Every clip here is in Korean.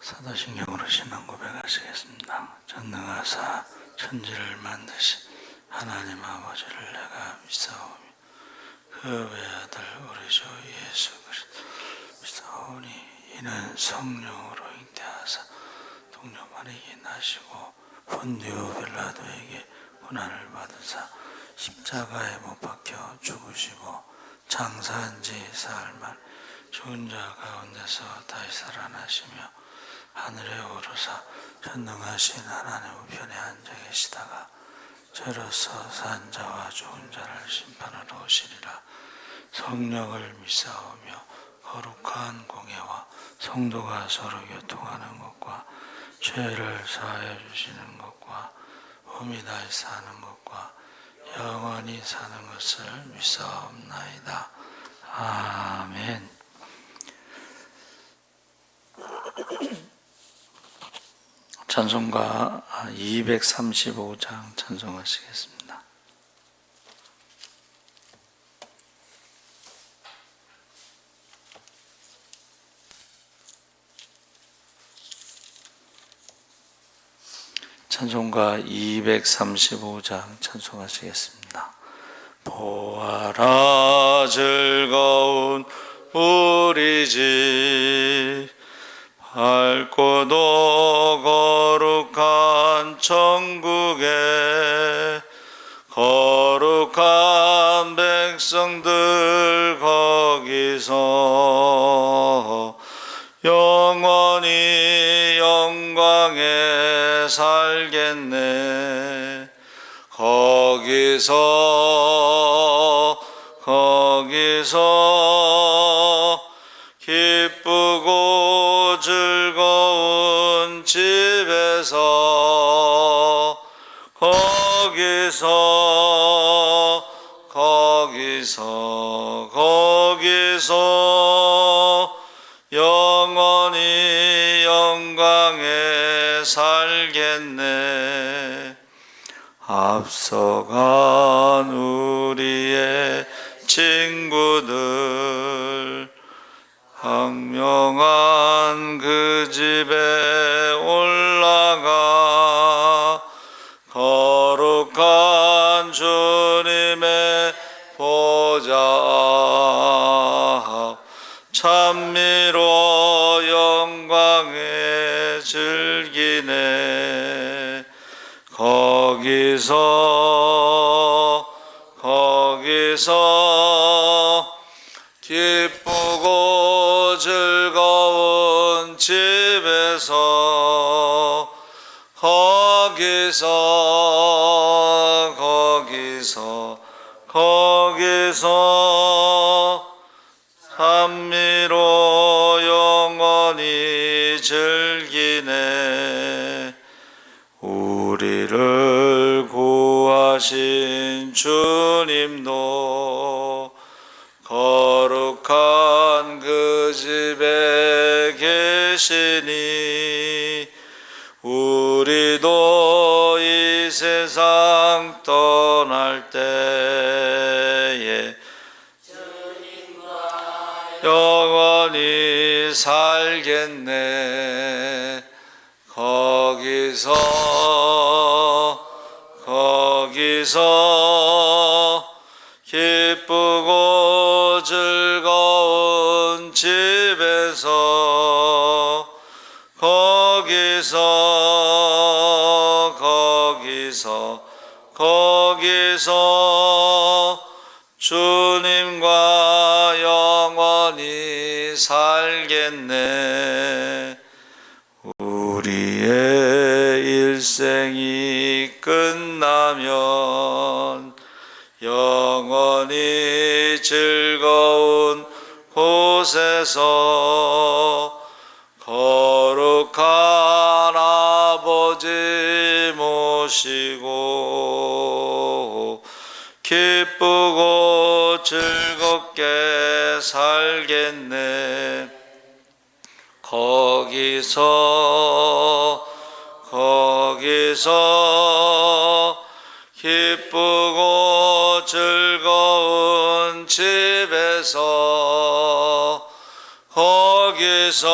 사도신경으로 신앙 고백하시겠습니다. 전능하사 천지를 만드신 하나님 아버지를 내가 믿사오며 그 외아들 우리 주 예수 그리스도 믿사오니 이는 성령으로 잉태하사 동료 마리아에 나시고 본디오 빌라도에게 고난을 받으사 십자가에 못 박혀 죽으시고 장사한 지 사흘 만 죽은 자 가운데서 다시 살아나시며 하늘에 오르사 전능하신 하나님 우편에 앉아 계시다가 저로서 산 자와 죽은 자를 심판하러 오시리라. 성령을 믿사오며 거룩한 공예와 성도가 서로 교통하는 것과 죄를 사하여 주시는 것과 몸이 다시 사는 것과 영원히 사는 것을 믿사옵나이다. 아멘. 찬송가 235장 찬송하시겠습니다. 찬송가 235장 찬송하시겠습니다. 보아라 즐거운 우리 집 밝고도 거룩한 천국에 거룩한 백성들 거기서 영원히 영광에 살겠네. 거기서 기쁘고 즐거운 집에서 거기서 영원히 영광에 살겠네. 앞서간 우리의 친구들 황명한 그 집에 올라가 거룩한 주님의 보좌 앞 찬미로 영광에 즐기네. 거기서 기쁘고 즐거운 집에서 거기서 찬미로 영원히 즐기네. 우리를 구하신 주님도 거룩한 그 집에 계시니 우리도 이 세상 떠날 때에 영원히 살겠네. 거기서 기쁘고 즐거운 집에서 거기서 주님과 영원히 살겠네. 우리의 일생이 끝나면 영원히 즐거운 곳에서 거룩한 아버지 모시고 기쁘고 즐겁게 살겠네. 거기서 기쁘고 즐거운 집에서 거기서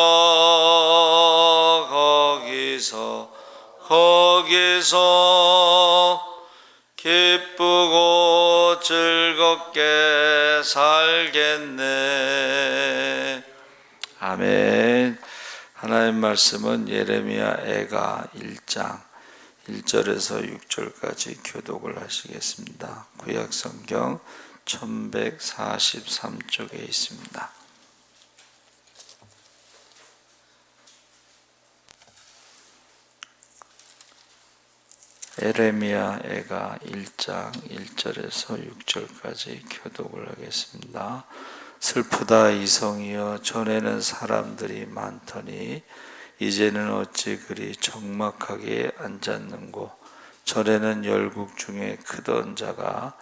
속에서 기쁘고 즐겁게 살겠네. 아멘. 하나님 말씀은 예레미야 애가 1장 1절에서 6절까지 교독을 하시겠습니다. 구약성경 1143쪽에 있습니다. 예레미야 애가 1장 1절에서 6절까지 교독을 하겠습니다. 슬프다 이성이여, 전에는 사람들이 많더니 이제는 어찌 그리 적막하게 앉았는고. 전에는 열국 중에 크던 자가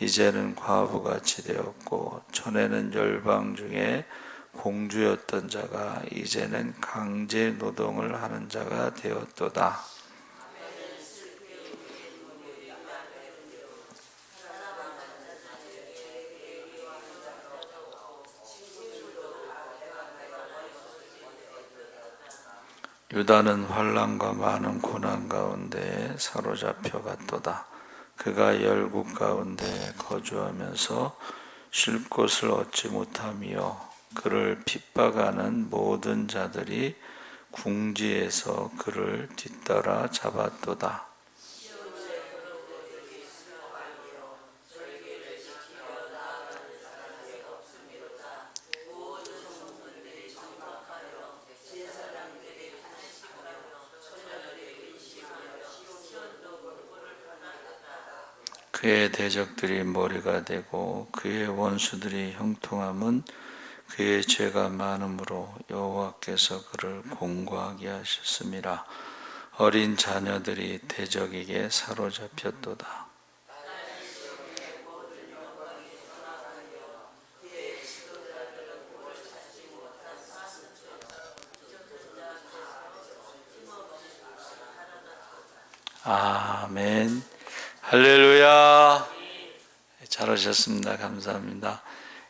이제는 과부같이 되었고, 전에는 열방 중에 공주였던 자가 이제는 강제 노동을 하는 자가 되었도다. 유다는 환난과 많은 고난 가운데 사로잡혀 갔도다. 그가 열국 가운데 거주하면서 쉴 곳을 얻지 못하며 그를 핍박하는 모든 자들이 궁지에서 그를 뒤따라 잡았도다. 그의 대적들이 머리가 되고 그의 원수들이 형통함은 그의 죄가 많음으로 여호와께서 그를 공고하게 하셨음이라. 어린 자녀들이 대적에게 사로잡혔도다. 아멘. 할렐루야. 잘하셨습니다. 감사합니다.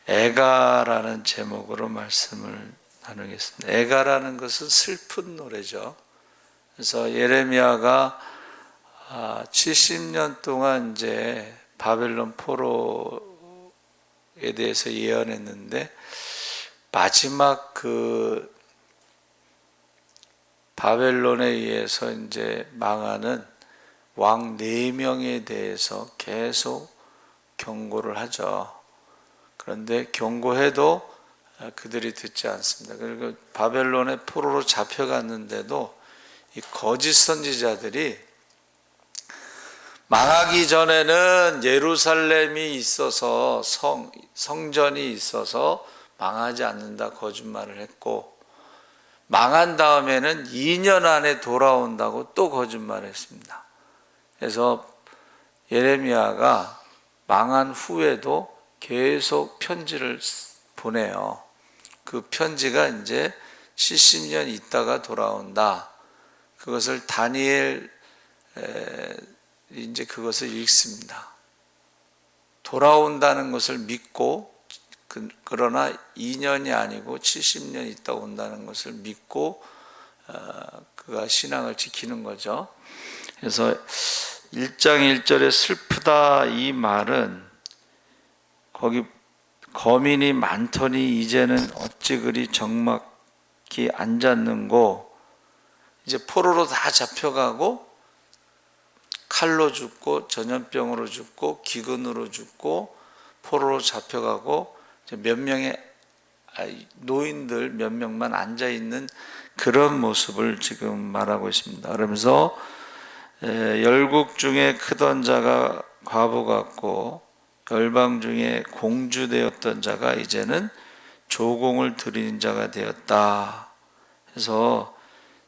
애가라는 제목으로 말씀을 나누겠습니다. 애가라는 것은 슬픈 노래죠. 그래서 예레미야가 70년 동안 이제 바벨론 포로에 대해서 예언했는데, 마지막 그 바벨론에 의해서 이제 망하는 왕 4명에 대해서 계속 경고를 하죠. 그런데 경고해도 그들이 듣지 않습니다. 그리고 바벨론의 포로로 잡혀갔는데도 이 거짓 선지자들이 망하기 전에는 예루살렘이 있어서 성전이 있어서 망하지 않는다 거짓말을 했고, 망한 다음에는 2년 안에 돌아온다고 또 거짓말을 했습니다. 그래서 예레미야가 망한 후에도 계속 편지를 보내요. 그 편지가 이제 70년 있다가 돌아온다. 그것을 다니엘 이제 그것을 읽습니다. 돌아온다는 것을 믿고, 그러나 2년이 아니고 70년 있다 온다는 것을 믿고 그가 신앙을 지키는 거죠. 그래서 1장 1절에 슬프다 이 말은, 거기 거민이 많더니 이제는 어찌 그리 적막히 앉았는고, 이제 포로로 다 잡혀가고 칼로 죽고 전염병으로 죽고 기근으로 죽고 포로로 잡혀가고 이제 몇 명의 노인들 몇 명만 앉아있는 그런 모습을 지금 말하고 있습니다. 그러면서 열국 중에 크던 자가 과부 같고 열방 중에 공주 되었던 자가 이제는 조공을 드리는 자가 되었다. 그래서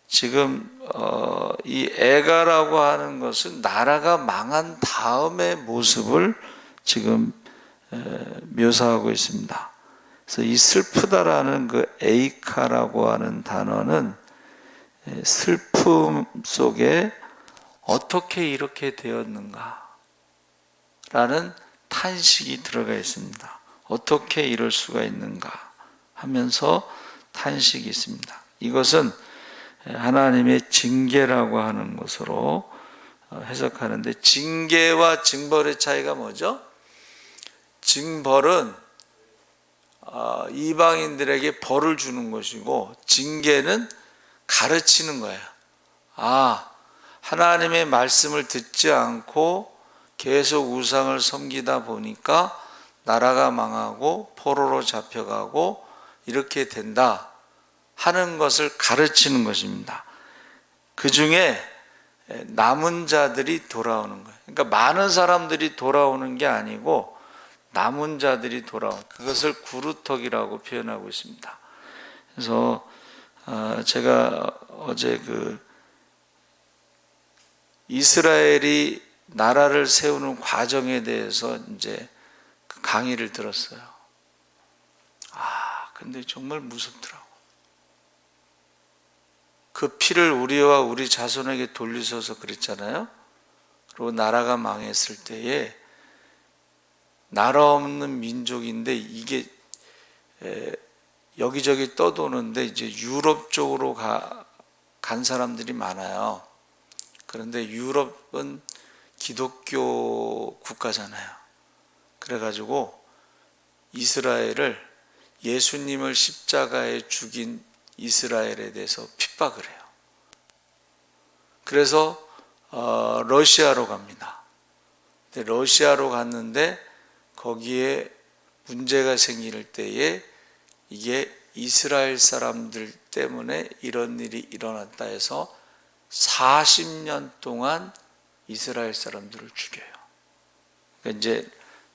지금 이 애가라고 하는 것은 나라가 망한 다음의 모습을 지금 묘사하고 있습니다. 그래서 이 슬프다라는 그 에이카라고 하는 단어는 슬픔 속에 어떻게 이렇게 되었는가 라는 탄식이 들어가 있습니다. 어떻게 이럴 수가 있는가 하면서 탄식이 있습니다. 이것은 하나님의 징계라고 하는 것으로 해석하는데, 징계와 징벌의 차이가 뭐죠? 징벌은 이방인들에게 벌을 주는 것이고, 징계는 가르치는 거예요. 하나님의 말씀을 듣지 않고 계속 우상을 섬기다 보니까 나라가 망하고 포로로 잡혀가고 이렇게 된다 하는 것을 가르치는 것입니다. 그 중에 남은 자들이 돌아오는 거예요. 그러니까 많은 사람들이 돌아오는 게 아니고 남은 자들이 돌아오는, 그것을 구루터기라고 표현하고 있습니다. 그래서 제가 어제 이스라엘이 나라를 세우는 과정에 대해서 이제 그 강의를 들었어요. 근데 정말 무섭더라고. 그 피를 우리와 우리 자손에게 돌리셔서 그랬잖아요. 그리고 나라가 망했을 때에 나라 없는 민족인데 이게 여기저기 떠도는데 이제 유럽 쪽으로 간 사람들이 많아요. 그런데 유럽은 기독교 국가잖아요. 그래가지고 이스라엘을, 예수님을 십자가에 죽인 이스라엘에 대해서 핍박을 해요. 그래서 러시아로 갑니다. 근데 러시아로 갔는데 거기에 문제가 생길 때에 이게 이스라엘 사람들 때문에 이런 일이 일어났다 해서 40년 동안 이스라엘 사람들을 죽여요. 그러니까 이제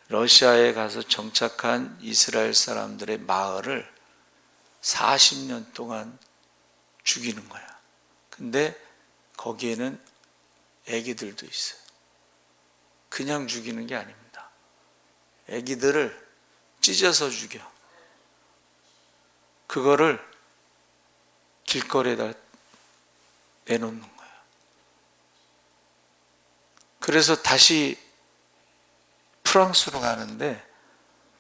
러시아에 가서 정착한 이스라엘 사람들의 마을을 40년 동안 죽이는 거야. 근데 거기에는 애기들도 있어요. 그냥 죽이는 게 아닙니다. 애기들을 찢어서 죽여. 그거를 길거리에다 내놓는 거예요. 그래서 다시 프랑스로 가는데,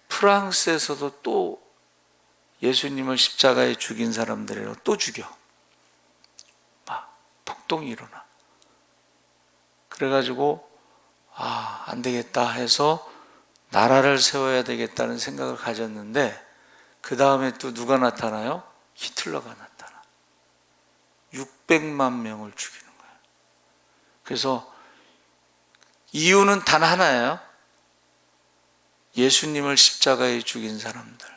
프랑스에서도 또 예수님을 십자가에 죽인 사람들을 또 죽여. 막 폭동이 일어나. 그래가지고 안 되겠다 해서 나라를 세워야 되겠다는 생각을 가졌는데, 그 다음에 또 누가 나타나요? 히틀러가 나타나. 600만 명을 죽이는 거예요. 그래서 이유는 단 하나예요. 예수님을 십자가에 죽인 사람들,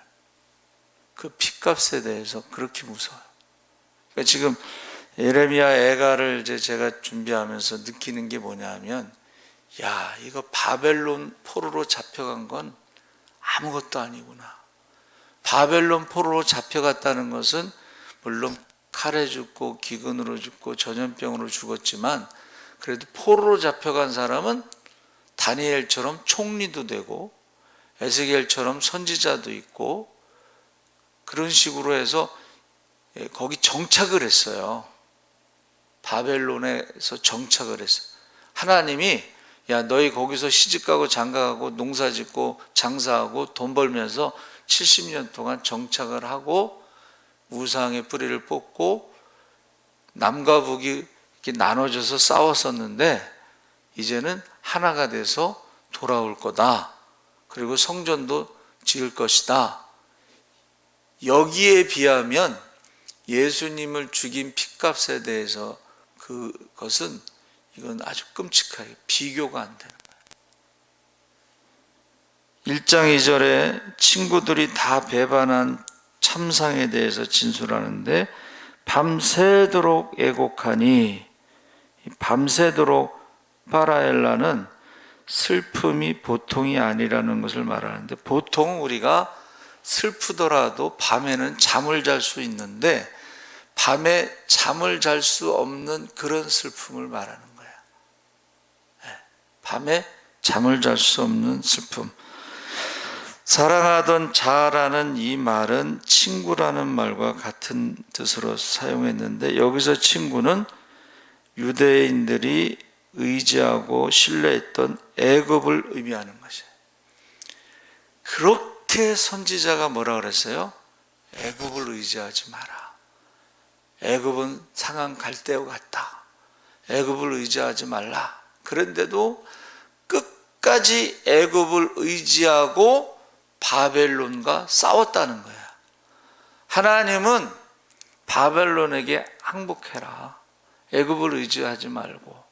그 핏값에 대해서 그렇게 무서워요. 그러니까 지금 예레미야 애가를 이제 제가 준비하면서 느끼는 게 뭐냐면, 이거 바벨론 포로로 잡혀간 건 아무것도 아니구나. 바벨론 포로로 잡혀갔다는 것은 물론 칼에 죽고 기근으로 죽고 전염병으로 죽었지만, 그래도 포로로 잡혀간 사람은 다니엘처럼 총리도 되고 에스겔처럼 선지자도 있고 그런 식으로 해서 거기 정착을 했어요. 바벨론에서 정착을 했어요. 하나님이 너희 거기서 시집가고 장가가고 농사짓고 장사하고 돈 벌면서 70년 동안 정착을 하고 우상의 뿌리를 뽑고 남과 북이 이렇게 나눠져서 싸웠었는데 이제는 하나가 돼서 돌아올 거다. 그리고 성전도 지을 것이다. 여기에 비하면 예수님을 죽인 핏값에 대해서 그것은 이건 아주 끔찍하게 비교가 안 되는 거예요. 1장 2절에 친구들이 다 배반한 참상에 대해서 진술하는데, 밤새도록 애곡하니, 밤새도록 파라엘라는 슬픔이 보통이 아니라는 것을 말하는데, 보통 우리가 슬프더라도 밤에는 잠을 잘 수 있는데 밤에 잠을 잘 수 없는 그런 슬픔을 말하는 거예요. 밤에 잠을 잘 수 없는 슬픔. 사랑하던 자라는 이 말은 친구라는 말과 같은 뜻으로 사용했는데, 여기서 친구는 유대인들이 의지하고 신뢰했던 애굽을 의미하는 것이에요. 그렇게 선지자가 뭐라 그랬어요? 애굽을 의지하지 마라. 애굽은 상한 갈대와 같다. 애굽을 의지하지 말라. 그런데도 끝까지 애굽을 의지하고 바벨론과 싸웠다는 거야. 하나님은 바벨론에게 항복해라. 애굽을 의지하지 말고.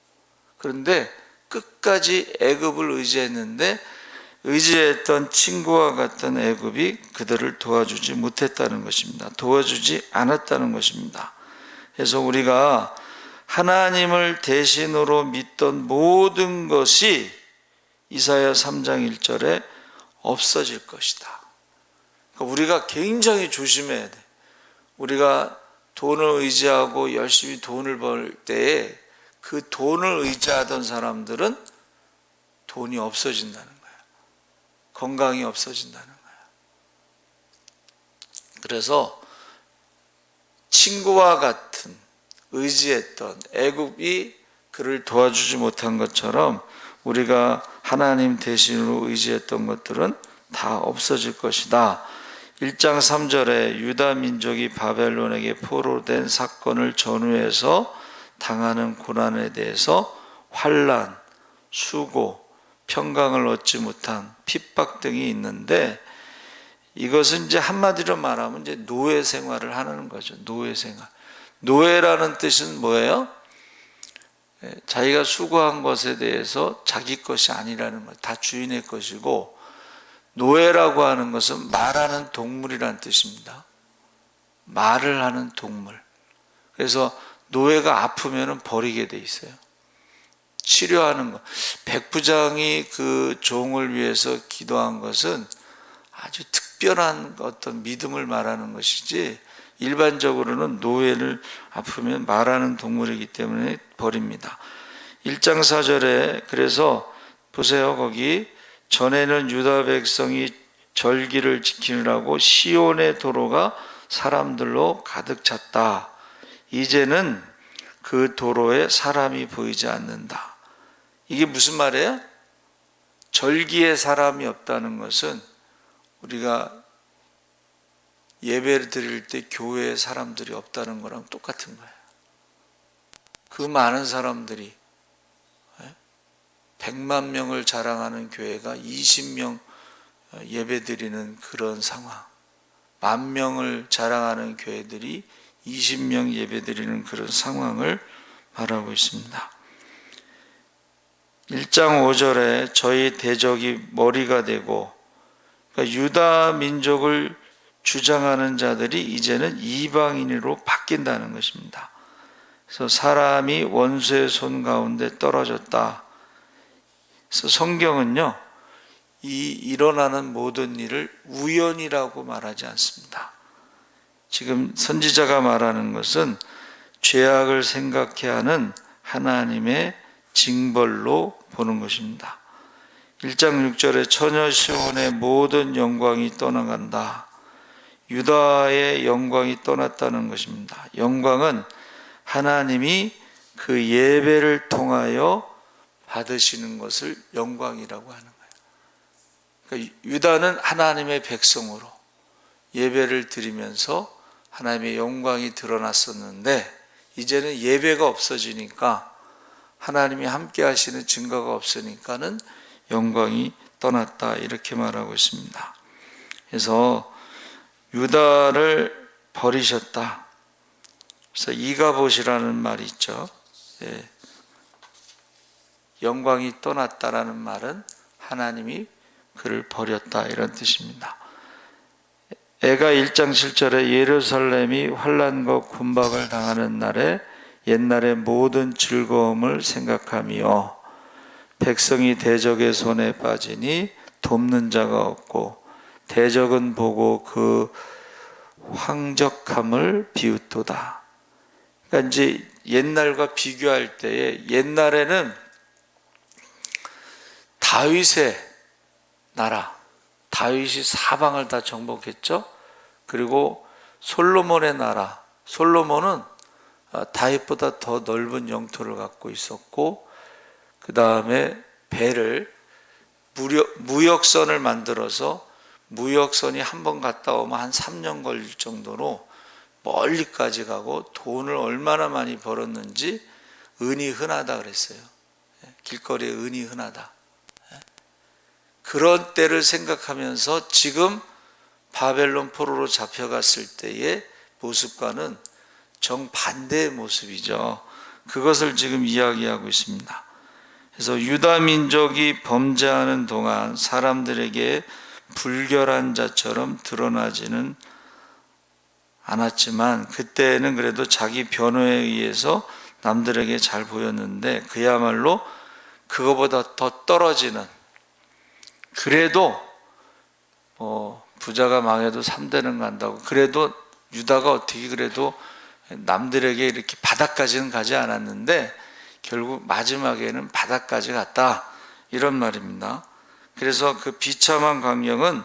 그런데 끝까지 애굽을 의지했는데 의지했던 친구와 같은 애굽이 그들을 도와주지 못했다는 것입니다. 도와주지 않았다는 것입니다. 그래서 우리가 하나님을 대신으로 믿던 모든 것이 이사야 3장 1절에 없어질 것이다. 그러니까 우리가 굉장히 조심해야 돼. 우리가 돈을 의지하고 열심히 돈을 벌 때에 그 돈을 의지하던 사람들은 돈이 없어진다는 거예요. 건강이 없어진다는 거예요. 그래서 친구와 같은 의지했던 애굽이 그를 도와주지 못한 것처럼 우리가 하나님 대신으로 의지했던 것들은 다 없어질 것이다. 1장 3절에 유다 민족이 바벨론에게 포로된 사건을 전후해서 당하는 고난에 대해서 환난, 수고, 평강을 얻지 못한 핍박 등이 있는데 이것은 이제 한마디로 말하면 이제 노예 생활을 하는 거죠. 노예 생활. 노예라는 뜻은 뭐예요? 자기가 수고한 것에 대해서 자기 것이 아니라는 것, 다 주인의 것이고, 노예라고 하는 것은 말하는 동물이라는 뜻입니다. 말을 하는 동물. 그래서 노예가 아프면 버리게 돼 있어요. 치료하는 것. 백부장이 그 종을 위해서 기도한 것은 아주 특별한 어떤 믿음을 말하는 것이지, 일반적으로는 노예를 아프면 말하는 동물이기 때문에 버립니다. 1장 4절에 그래서 보세요. 거기 전에는 유다 백성이 절기를 지키느라고 시온의 도로가 사람들로 가득 찼다. 이제는 그 도로에 사람이 보이지 않는다. 이게 무슨 말이에요? 절기에 사람이 없다는 것은 우리가 예배를 드릴 때 교회에 사람들이 없다는 거랑 똑같은 거예요. 그 많은 사람들이 100만 명을 자랑하는 교회가 20명 예배 드리는 그런 상황, 10,000명을 자랑하는 교회들이 20명 예배 드리는 그런 상황을 말하고 있습니다. 1장 5절에 저희 대적이 머리가 되고, 그러니까 유다 민족을 주장하는 자들이 이제는 이방인으로 바뀐다는 것입니다. 그래서 사람이 원수의 손 가운데 떨어졌다. 그래서 성경은요, 이 일어나는 모든 일을 우연이라고 말하지 않습니다. 지금 선지자가 말하는 것은 죄악을 생각해야 하는 하나님의 징벌로 보는 것입니다. 1장 6절에 처녀 시온의 모든 영광이 떠나간다. 유다의 영광이 떠났다는 것입니다. 영광은 하나님이 그 예배를 통하여 받으시는 것을 영광이라고 하는 거예요. 그러니까 유다는 하나님의 백성으로 예배를 드리면서 하나님의 영광이 드러났었는데 이제는 예배가 없어지니까 하나님이 함께 하시는 증거가 없으니까는 영광이 떠났다 이렇게 말하고 있습니다. 그래서 유다를 버리셨다. 그래서 이가봇이라는 말이 있죠. 예. 영광이 떠났다라는 말은 하나님이 그를 버렸다 이런 뜻입니다. 애가 1장 7절에 예루살렘이 환난과 곤박을 당하는 날에 옛날의 모든 즐거움을 생각하며 백성이 대적의 손에 빠지니 돕는 자가 없고 대적은 보고 그 황적함을 비웃도다. 그러니까 이제 옛날과 비교할 때에 옛날에는 다윗의 나라, 다윗이 사방을 다 정복했죠. 그리고 솔로몬의 나라, 솔로몬은 다윗보다 더 넓은 영토를 갖고 있었고, 그 다음에 배를 무역선을 만들어서 무역선이 한 번 갔다 오면 한 3년 걸릴 정도로 멀리까지 가고 돈을 얼마나 많이 벌었는지 은이 흔하다 그랬어요. 길거리에 은이 흔하다. 그런 때를 생각하면서 지금 바벨론 포로로 잡혀갔을 때의 모습과는 정반대의 모습이죠. 그것을 지금 이야기하고 있습니다. 그래서 유다 민족이 범죄하는 동안 사람들에게 불결한 자처럼 드러나지는 않았지만 그때는 그래도 자기 변호에 의해서 남들에게 잘 보였는데 그야말로 그거보다 더 떨어지는, 그래도 부자가 망해도 3대는 간다고, 그래도 유다가 어떻게 그래도 남들에게 이렇게 바닥까지는 가지 않았는데 결국 마지막에는 바닥까지 갔다, 이런 말입니다. 그래서 그 비참한 광경은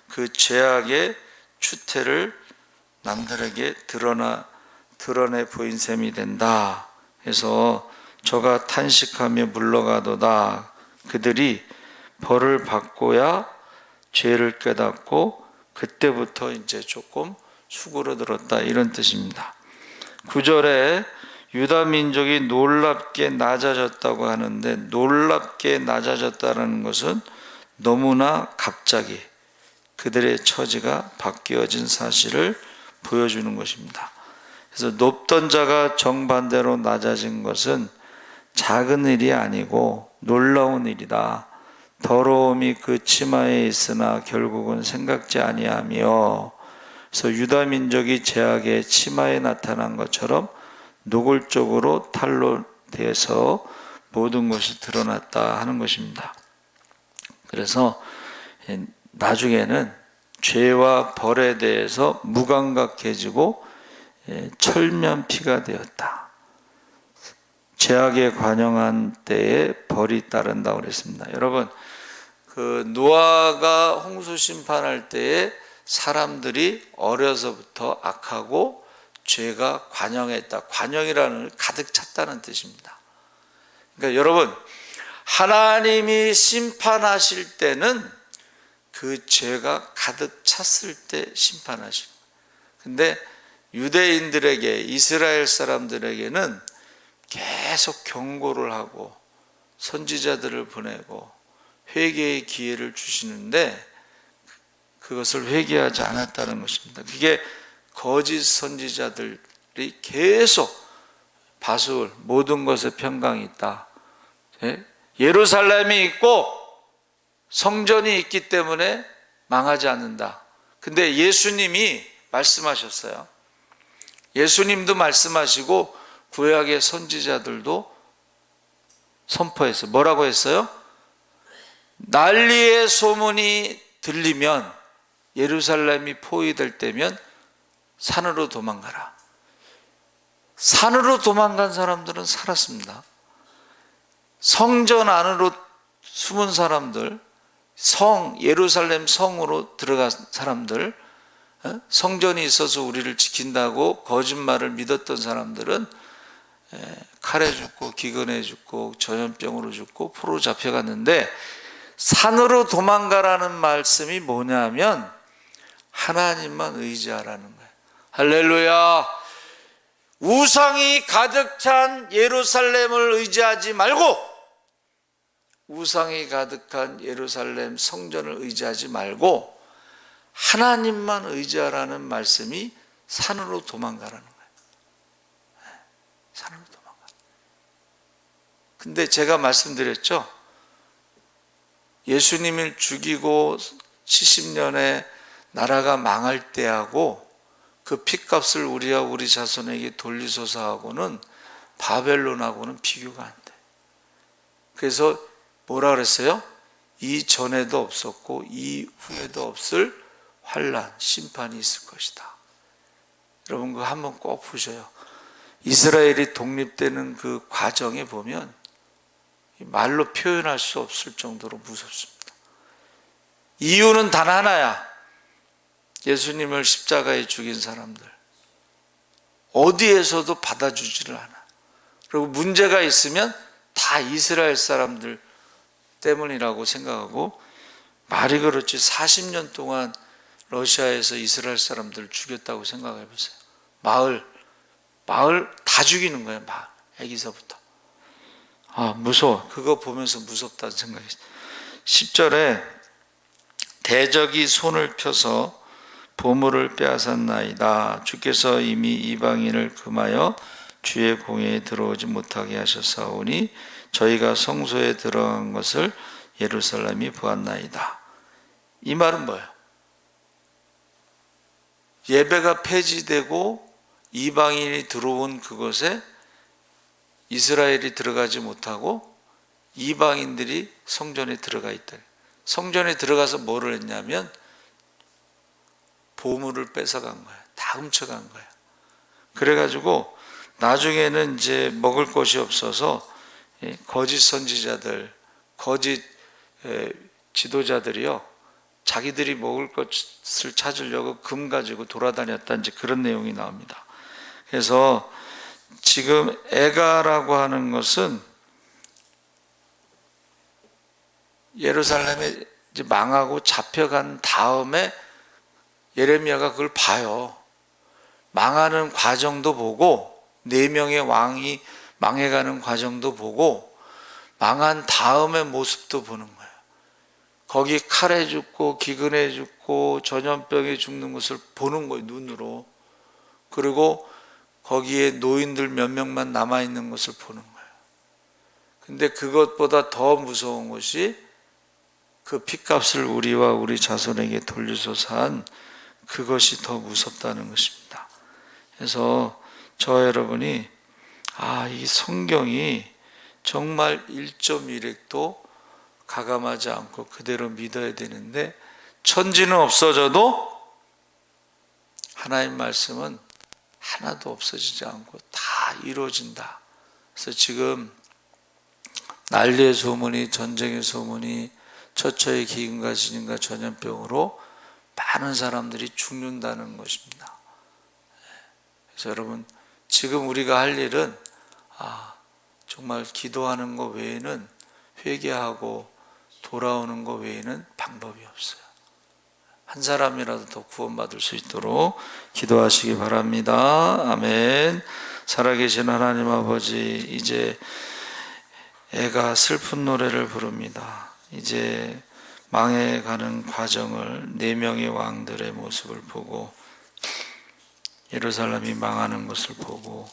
그 죄악의 추태를 남들에게 드러내 보인 셈이 된다. 그래서 저가 탄식하며 물러가도다. 그들이 벌을 받고야 죄를 깨닫고 그때부터 이제 조금 수그러들었다, 이런 뜻입니다. 9절에 유다 민족이 놀랍게 낮아졌다고 하는데, 놀랍게 낮아졌다는 것은 너무나 갑자기 그들의 처지가 바뀌어진 사실을 보여주는 것입니다. 그래서 높던 자가 정반대로 낮아진 것은 작은 일이 아니고 놀라운 일이다. 더러움이 그 치마에 있으나 결국은 생각지 아니하며, 그래서 유다 민족이 제약의 치마에 나타난 것처럼 노골적으로 탄로돼서 모든 것이 드러났다 하는 것입니다. 그래서 나중에는 죄와 벌에 대해서 무감각해지고 철면피가 되었다. 죄악에 관영한 때에 벌이 따른다고 그랬습니다. 여러분, 그 노아가 홍수 심판할 때에 사람들이 어려서부터 악하고 죄가 관영했다. 관영이라는 걸 가득 찼다는 뜻입니다. 그러니까 여러분, 하나님이 심판하실 때는 그 죄가 가득 찼을 때 심판하시고, 근데 유대인들에게, 이스라엘 사람들에게는 계속 경고를 하고 선지자들을 보내고 회개의 기회를 주시는데 그것을 회개하지 않았다는 것입니다. 그게 거짓 선지자들이 계속 바술, 모든 것에 평강이 있다. 예루살렘이 있고 성전이 있기 때문에 망하지 않는다. 근데 예수님이 말씀하셨어요. 예수님도 말씀하시고 구약의 선지자들도 선포했어요. 뭐라고 했어요? 난리의 소문이 들리면, 예루살렘이 포위될 때면 산으로 도망가라. 산으로 도망간 사람들은 살았습니다. 성전 안으로 숨은 사람들, 예루살렘 성으로 들어간 사람들, 성전이 있어서 우리를 지킨다고 거짓말을 믿었던 사람들은 칼에 죽고 기근에 죽고 전염병으로 죽고 포로로 잡혀갔는데, 산으로 도망가라는 말씀이 뭐냐면 하나님만 의지하라는 거예요. 할렐루야. 우상이 가득 찬 예루살렘을 의지하지 말고, 우상이 가득한 예루살렘 성전을 의지하지 말고 하나님만 의지하라는 말씀이 산으로 도망가라는 거예요. 산으로 도망가. 근데 제가 말씀드렸죠, 예수님을 죽이고 70년에 나라가 망할 때하고 그 핏값을 우리와 우리 자손에게 돌리소서 하고는 바벨론하고는 비교가 안 돼. 그래서 뭐라 그랬어요? 이전에도 없었고 이후에도 없을 환난, 심판이 있을 것이다. 여러분 그거 한번 꼭 보셔요. 이스라엘이 독립되는 그 과정에 보면 말로 표현할 수 없을 정도로 무섭습니다. 이유는 단 하나야. 예수님을 십자가에 죽인 사람들 어디에서도 받아주지를 않아. 그리고 문제가 있으면 다 이스라엘 사람들 때문이라고 생각하고, 말이 그렇지 40년 동안 러시아에서 이스라엘 사람들을 죽였다고 생각해 보세요. 마을 다 죽이는 거예요. 마을, 애기서부터. 무서워. 그거 보면서 무섭다는 생각이 있어요. 10절에 대적이 손을 펴서 보물을 빼앗았나이다. 주께서 이미 이방인을 금하여 주의 공회에 들어오지 못하게 하셨사오니 저희가 성소에 들어간 것을 예루살렘이 보았나이다. 이 말은 뭐예요? 예배가 폐지되고 이방인이 들어온 그곳에 이스라엘이 들어가지 못하고 이방인들이 성전에 들어가 있다. 성전에 들어가서 뭐를 했냐면 보물을 뺏어간 거야. 다 훔쳐간 거야. 그래가지고 나중에는 이제 먹을 것이 없어서 거짓 선지자들, 거짓 지도자들이요, 자기들이 먹을 것을 찾으려고 금 가지고 돌아다녔다, 이제 그런 내용이 나옵니다. 그래서 지금 애가라고 하는 것은 예루살렘에 이제 망하고 잡혀간 다음에 예레미야가 그걸 봐요. 망하는 과정도 보고 4명의 왕이 망해가는 과정도 보고 망한 다음의 모습도 보는 거예요. 거기 칼에 죽고 기근에 죽고 전염병에 죽는 것을 보는 거예요, 눈으로. 그리고 거기에 노인들 몇 명만 남아있는 것을 보는 거예요. 근데 그것보다 더 무서운 것이 그 핏값을 우리와 우리 자손에게 돌리소서 한 그것이 더 무섭다는 것입니다. 그래서 저 여러분이 이 성경이 정말 1.1핵도 가감하지 않고 그대로 믿어야 되는데, 천지는 없어져도 하나님 말씀은 하나도 없어지지 않고 다 이루어진다. 그래서 지금 난리의 소문이, 전쟁의 소문이, 처처의 기근과 지진과 전염병으로 많은 사람들이 죽는다는 것입니다. 그래서 여러분, 지금 우리가 할 일은 정말 기도하는 것 외에는, 회개하고 돌아오는 것 외에는 방법이 없어요. 한 사람이라도 더 구원받을 수 있도록 기도하시기 바랍니다. 아멘. 살아계신 하나님 아버지, 이제 애가 슬픈 노래를 부릅니다. 이제 망해가는 과정을 4명의 왕들의 모습을 보고 예루살렘이 망하는 것을 보고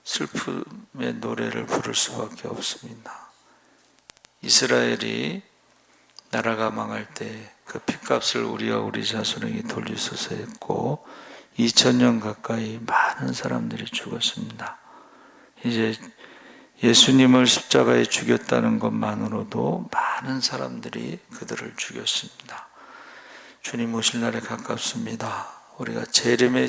슬픔의 노래를 부를 수밖에 없습니다. 이스라엘이 나라가 망할 때 그 핏값을 우리와 우리 자손에게 돌리소서 했고 2000년 가까이 많은 사람들이 죽었습니다. 이제 예수님을 십자가에 죽였다는 것만으로도 많은 사람들이 그들을 죽였습니다. 주님 오실 날에 가깝습니다. 우리가 재림의